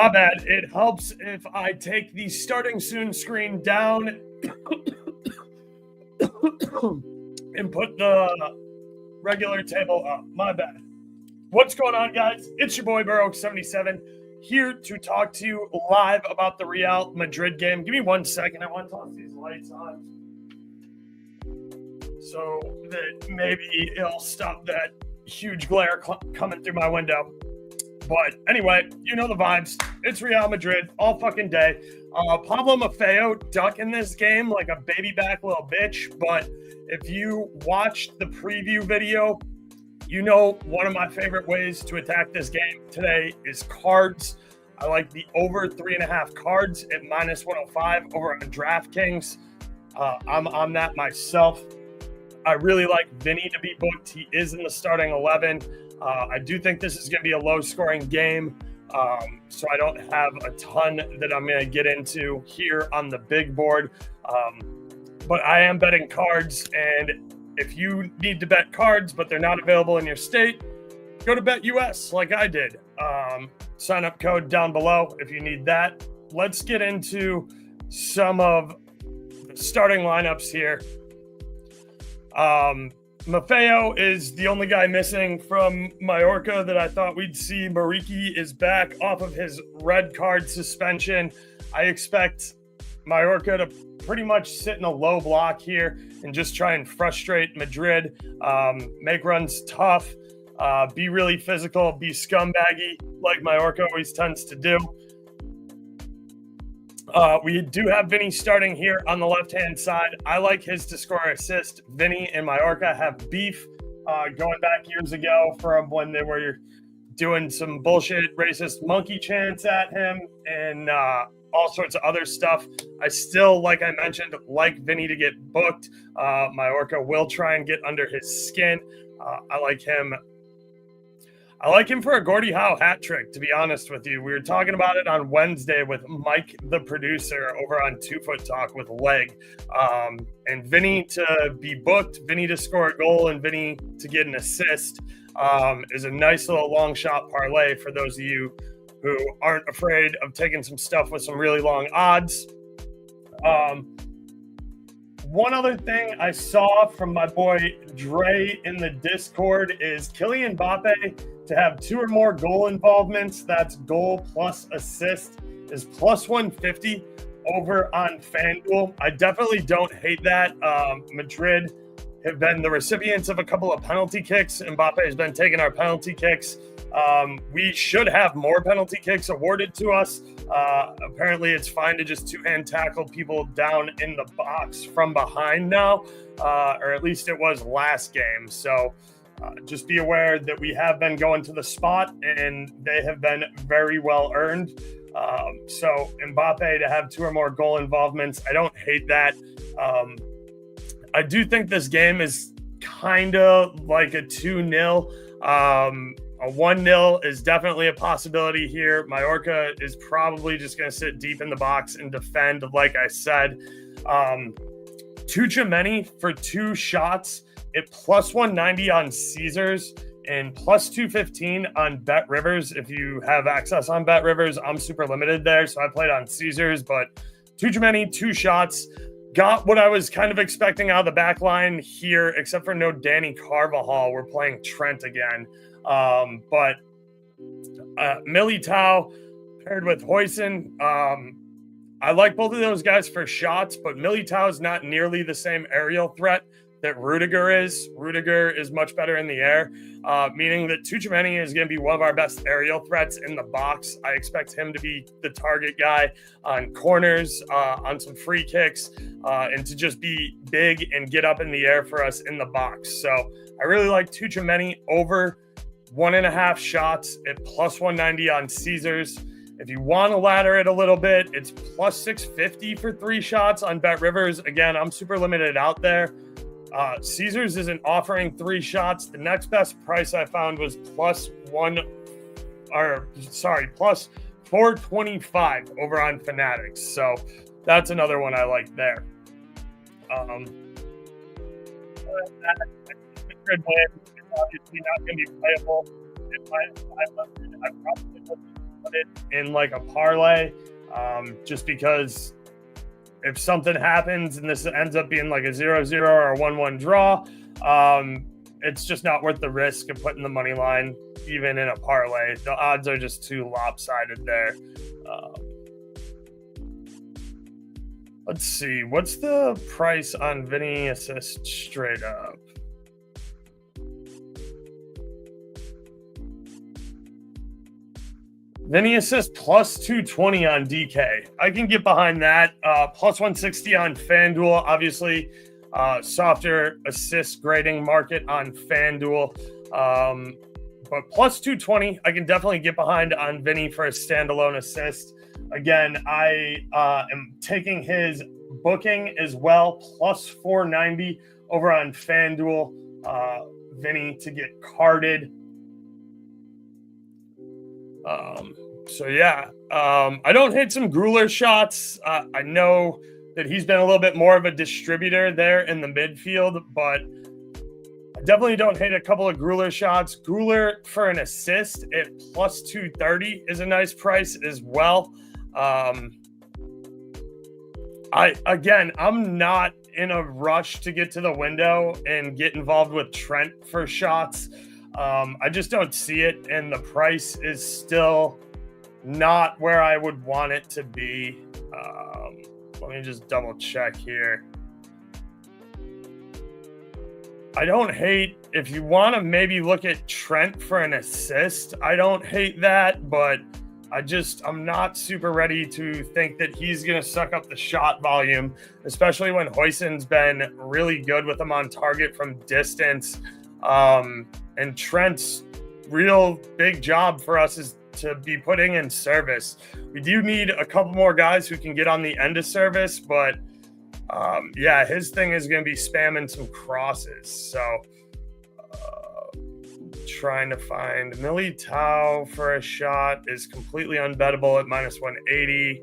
My bad. It helps if I take the starting soon screen down and put the regular table up. My bad. What's going on, guys? It's your boy Burrow77 here to talk to you live about the Real Madrid game. Give me 1 second. I want to toss these lights on so that maybe it'll stop that huge glare coming through my window. But anyway, you know the vibes. It's Real Madrid all fucking day. Pablo Maffeo ducking this game like a baby back little bitch. But if you watched the preview video, you know one of my favorite ways to attack this game today is cards. I like the over 3.5 cards at -105 over on DraftKings. I'm on that myself. I really like Vinny to be booked. He is in the starting 11. I do think this is going to be a low-scoring game, so I don't have a ton that I'm going to get into here on the big board. But I am betting cards, and if you need to bet cards but they're not available in your state, go to BetUS like I did. Sign-up code down below if you need that. Let's get into some of the starting lineups here. Maffeo is the only guy missing from Mallorca that I thought we'd see. Mariki is back off of his red card suspension. I expect Mallorca to pretty much sit in a low block here and just try and frustrate Madrid, make runs tough, be really physical, be scumbaggy like Mallorca always tends to do. We do have Vinny starting here on the left-hand side. I like his to score assist. Vinny and Mallorca have beef going back years ago from when they were doing some bullshit racist monkey chants at him and all sorts of other stuff. I still, like I mentioned, like Vinny to get booked. Mallorca will try and get under his skin. I like him. I like him for a Gordie Howe hat trick, to be honest with you. We were talking about it on Wednesday with Mike, the producer, over on TwoFootTalk with Leg. And Vinny to be booked, Vinny to score a goal, and Vinny to get an assist is a nice little long shot parlay for those of you who aren't afraid of taking some stuff with some really long odds. One other thing I saw from my boy Dre in the Discord is Kylian Mbappe to have 2 or more goal involvements. That's goal plus assist is plus 150 over on FanDuel. I definitely don't hate that. Madrid have been the recipients of a couple of penalty kicks. Mbappe has been taking our penalty kicks. We should have more penalty kicks awarded to us. Apparently it's fine to just two-hand tackle people down in the box from behind now, or at least it was last game. So just be aware that we have been going to the spot and they have been very well earned. So Mbappe to have 2 or more goal involvements, I don't hate that. I do think this game is kind of like a 2-0. A 1-0 is definitely a possibility here. Mallorca is probably just going to sit deep in the box and defend, like I said. Tchouameni for 2 shots at plus 190 on Caesars and plus 215 on BetRivers. If you have access on BetRivers, I'm super limited there, so I played on Caesars. But Tchouameni, 2 shots. Got what I was kind of expecting out of the back line here, except for no Danny Carvajal. We're playing Trent again. But Militao paired with Huijsen. I like both of those guys for shots, but Militao is not nearly the same aerial threat that Rudiger is. Rudiger is much better in the air, meaning that Tchouameni is going to be one of our best aerial threats in the box. I expect him to be the target guy on corners, on some free kicks, and to just be big and get up in the air for us in the box. So I really like Tchouameni over 1.5 shots at plus 190 on Caesars. If you want to ladder it a little bit, it's plus 650 for 3 shots on BetRivers. Again, I'm super limited out there. Caesars isn't offering 3 shots. The next best price I found was plus 425 over on Fanatics. So that's another one I like there. Madrid win. It's obviously not going to be playable. I probably would put it in like a parlay, just because if something happens and this ends up being like a 0-0 or a 1-1 draw, it's just not worth the risk of putting the money line even in a parlay. The odds are just too lopsided there. Let's see. What's the price on Vinny assist straight up? Vinny assist plus 220 on DK. I can get behind that. Plus 160 on FanDuel. Obviously, softer assist grading market on FanDuel. But plus 220, I can definitely get behind on Vinny for a standalone assist. Again, I am taking his booking as well, plus 490 over on FanDuel. Vinny to get carded. So yeah, I don't hate some Gruler shots. I know that he's been a little bit more of a distributor there in the midfield, but I definitely don't hate a couple of Gruler shots. Gruler for an assist at plus 230 is a nice price as well. I'm not in a rush to get to the window and get involved with Trent for shots. I just don't see it, and the price is still not where I would want it to be. Let me just double check here. I don't hate, if you want to maybe look at Trent for an assist, I don't hate that, but I'm not super ready to think that he's going to suck up the shot volume, especially when Huijsen's been really good with him on target from distance. And Trent's real big job for us is to be putting in service. We do need a couple more guys who can get on the end of service, but his thing is going to be spamming some crosses. So trying to find Militao for a shot is completely unbettable at minus 180.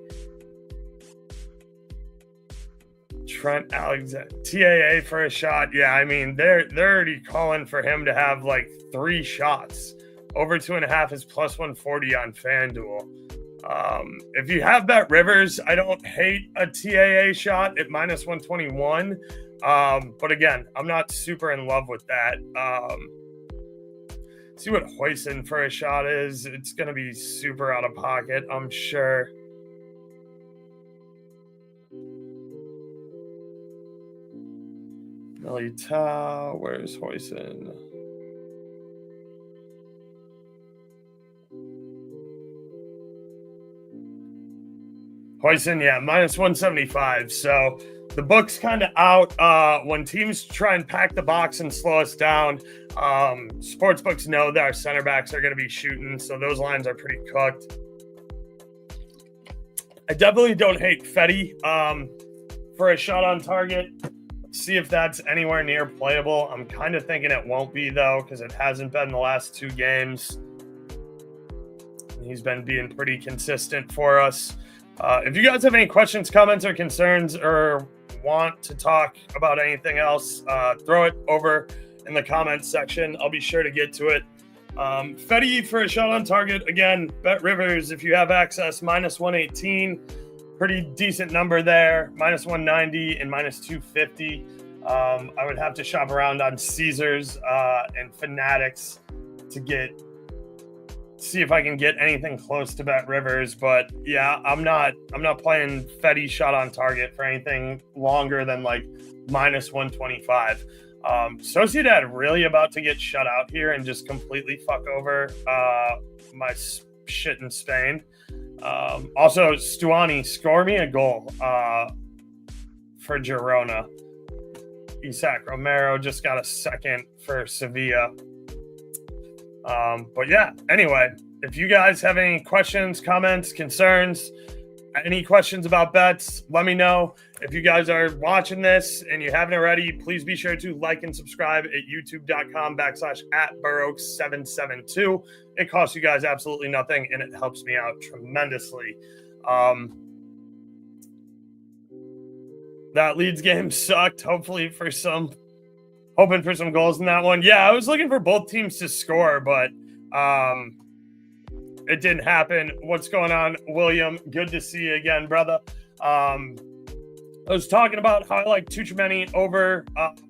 Trent Alexander, TAA for a shot. Yeah, I mean, they're already calling for him to have like 3 shots. Over 2.5 is plus 140 on FanDuel. If you have Bet Rivers, I don't hate a TAA shot at minus 121. But again, I'm not super in love with that. See what Huijsen for a shot is. It's going to be super out of pocket, I'm sure. Militao, where's Huijsen? Huijsen, yeah, minus 175. So the book's kind of out. When teams try and pack the box and slow us down, sports books know that our center backs are going to be shooting, so those lines are pretty cooked. I definitely don't hate Fetty for a shot on target. See if that's anywhere near playable. I'm kind of thinking it won't be, though, because it hasn't been the last 2 games. He's been being pretty consistent for us. If you guys have any questions, comments, or concerns, or want to talk about anything else, throw it over in the comments section. I'll be sure to get to it. Fetty for a shot on target. Again, Bet Rivers, if you have access, minus 118. Pretty decent number there. Minus 190 and minus 250. I would have to shop around on Caesars and Fanatics to see if I can get anything close to Bet Rivers. But yeah, I'm not playing Fetty shot on target for anything longer than like minus 125. Sociedad really about to get shut out here and just completely fuck over my shit in Spain. Also, Stuani, score me a goal for Girona. Isaac Romero just got a second for Sevilla. But yeah, anyway, if you guys have any questions, comments, concerns, any questions about bets, let me know. If you guys are watching this and you haven't already, please be sure to like and subscribe at youtube.com/@Burrows772. It costs you guys absolutely nothing, and it helps me out tremendously. That Leeds game sucked. Hoping for some goals in that one. Yeah, I was looking for both teams to score, but it didn't happen. What's going on, William? Good to see you again, brother. I was talking about how I like Tuchemeni over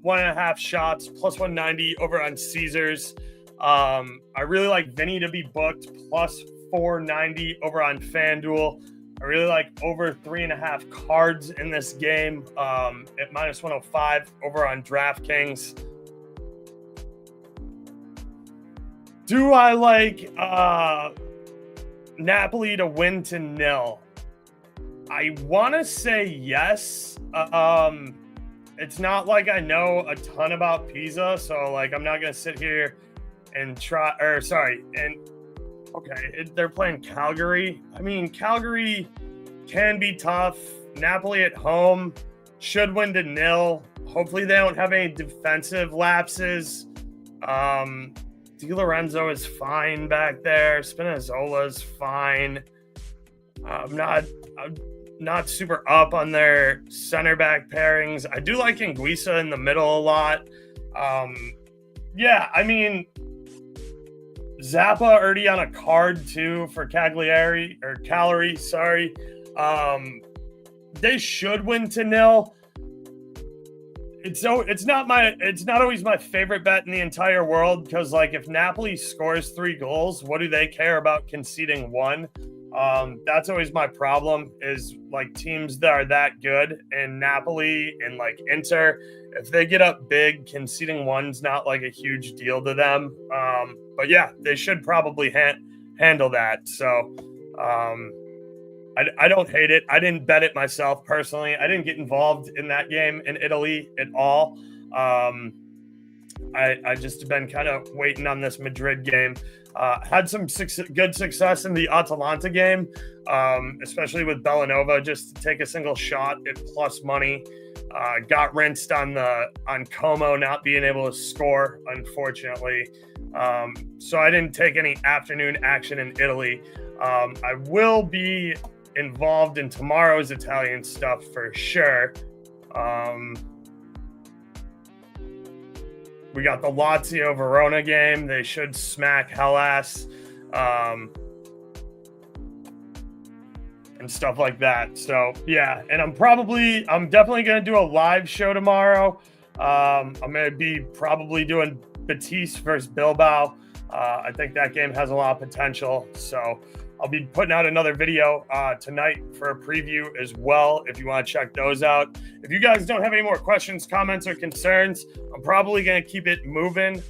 1.5 shots, plus 190 over on Caesars. I really like Vinny to be booked, plus 490 over on FanDuel. I really like over 3.5 cards in this game at minus 105 over on DraftKings. Do I like Napoli to win to 0? I want to say yes. It's not like I know a ton about Pisa, so like I'm not going to sit here and they're playing Calgary. I mean, Calgary can be tough. Napoli at home should win to 0. Hopefully they don't have any defensive lapses. Di Lorenzo is fine back there. Spinazzola's fine. I'm not super up on their center back pairings. I do like Anguissa in the middle a lot. Yeah, I mean, Zappa already on a card too for Cagliari. They should win to 0. It's not always my favorite bet in the entire world, because like if Napoli scores 3 goals, what do they care about conceding 1? That's always my problem, is like teams that are that good, and Napoli and like Inter, if they get up big, conceding 1's not like a huge deal to them. But yeah, they should probably handle that. So I don't hate it. I didn't bet it myself personally. I didn't get involved in that game in Italy at all. I just been kind of waiting on this Madrid game. Had some good success in the Atalanta game, especially with Bellanova, just to take a single shot at plus money. Got rinsed on Como not being able to score, unfortunately. So I didn't take any afternoon action in Italy. I will be involved in tomorrow's Italian stuff for sure. We got the Lazio Verona game. They should smack Hellas and stuff like that. So yeah, and I'm definitely going to do a live show tomorrow. I'm going to be probably doing BetUS versus Bilbao. I think that game has a lot of potential. So I'll be putting out another video tonight for a preview as well, if you want to check those out. If you guys don't have any more questions, comments, or concerns, I'm probably going to keep it moving.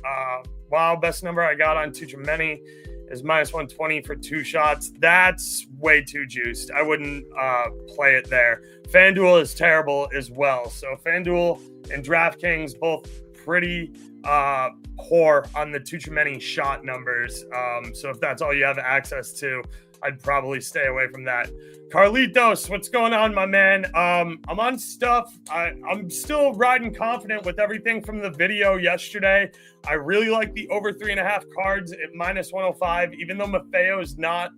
Wow, best number I got on Tuchemeni is minus 120 for 2 shots. That's way too juiced. I wouldn't play it there. FanDuel is terrible as well. So FanDuel and DraftKings both pretty poor on the Tuchemeni shot numbers. So if that's all you have access to, I'd probably stay away from that. Carlitos, what's going on, my man? I'm on stuff. I'm still riding confident with everything from the video yesterday. I really like the over 3.5 cards at minus 105, even though Maffeo is not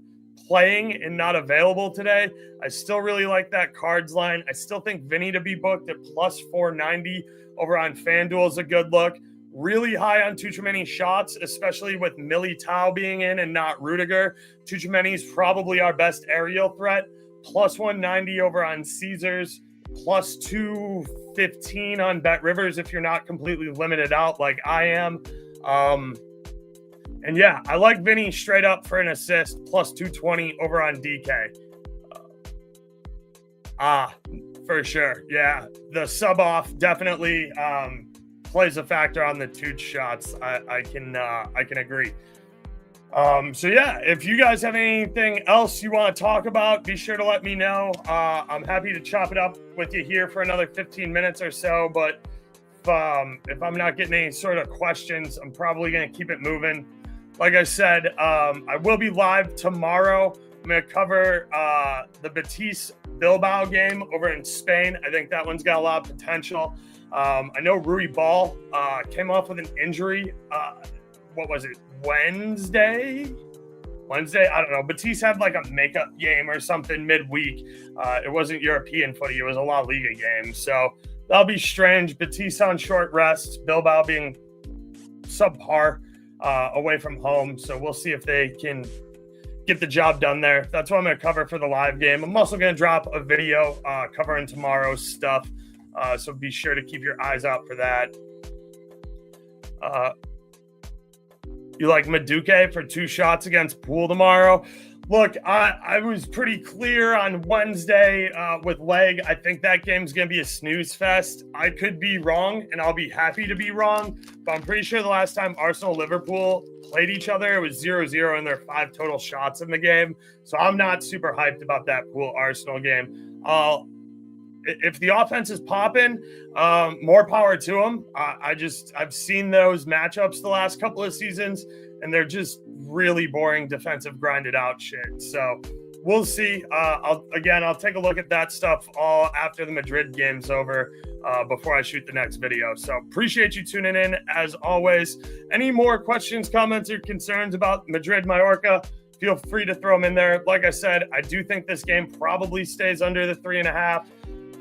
playing and not available today. I still really like that cards line. I still think Vinny to be booked at plus 490 over on FanDuel is a good look. Really high on Tuchemeni shots, especially with Militao being in and not Rudiger. Tuchemeni's probably our best aerial threat. Plus 190 over on Caesars. Plus 215 on BetRivers if you're not completely limited out like I am. And yeah, I like Vinny straight up for an assist. Plus 220 over on DK. For sure. Yeah, the sub off definitely plays a factor on the Tuch shots. I can agree. So yeah, if you guys have anything else you want to talk about, be sure to let me know. I'm happy to chop it up with you here for another 15 minutes or so. But if I'm not getting any sort of questions, I'm probably going to keep it moving. Like I said, I will be live tomorrow. I'm going to cover the BetUS Bilbao game over in Spain. I think that one's got a lot of potential. I know Rui Ball came off with an injury. What was it? Wednesday? I don't know. BetUS had like a makeup game or something midweek. It wasn't European footy. It was a La Liga game. So that'll be strange. BetUS on short rest. Bilbao being subpar away from home. So we'll see if they can get the job done there. That's what I'm going to cover for the live game. I'm also going to drop a video covering tomorrow's stuff. So be sure to keep your eyes out for that. You like Madueke for 2 shots against Poole tomorrow? Look, I was pretty clear on Wednesday with Leg. I think that game's going to be a snooze fest. I could be wrong, and I'll be happy to be wrong. But I'm pretty sure the last time Arsenal-Liverpool played each other, it was 0-0 in their 5 total shots in the game. So I'm not super hyped about that Poole-Arsenal game. If the offense is popping, more power to them. I've seen those matchups the last couple of seasons, and they're just really boring defensive grinded out shit. So we'll see. I'll take a look at that stuff all after the Madrid game's over before I shoot the next video. So appreciate you tuning in as always. Any more questions, comments, or concerns about Madrid, Mallorca, feel free to throw them in there. Like I said, I do think this game probably stays under the 3.5.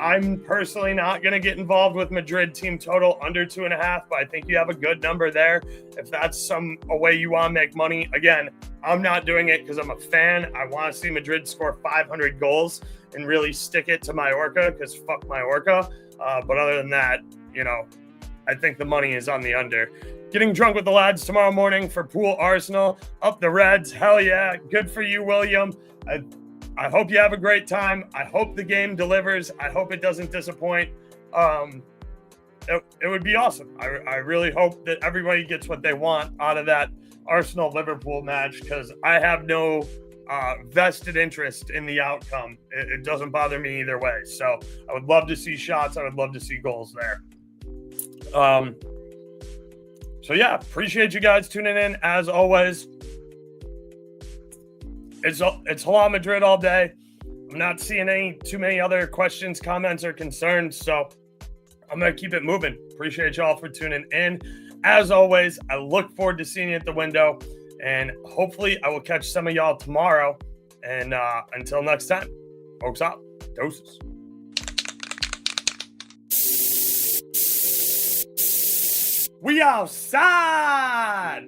I'm personally not going to get involved with Madrid team total under 2.5, but I think you have a good number there. If that's a way you want to make money, again, I'm not doing it because I'm a fan. I want to see Madrid score 500 goals and really stick it to Mallorca because fuck Mallorca. But other than that, I think the money is on the under. Getting drunk with the lads tomorrow morning for Poole Arsenal. Up the Reds. Hell yeah. Good for you, William. I hope you have a great time. I hope the game delivers. I hope it doesn't disappoint. It would be awesome. I really hope that everybody gets what they want out of that Arsenal-Liverpool match because I have no vested interest in the outcome. It doesn't bother me either way. So I would love to see shots. I would love to see goals there. So yeah, appreciate you guys tuning in as always. It's Hala Madrid all day. I'm not seeing too many other questions, comments, or concerns, so I'm going to keep it moving. Appreciate y'all for tuning in. As always, I look forward to seeing you at the window, and hopefully I will catch some of y'all tomorrow. And until next time, folks out. Doses. We outside!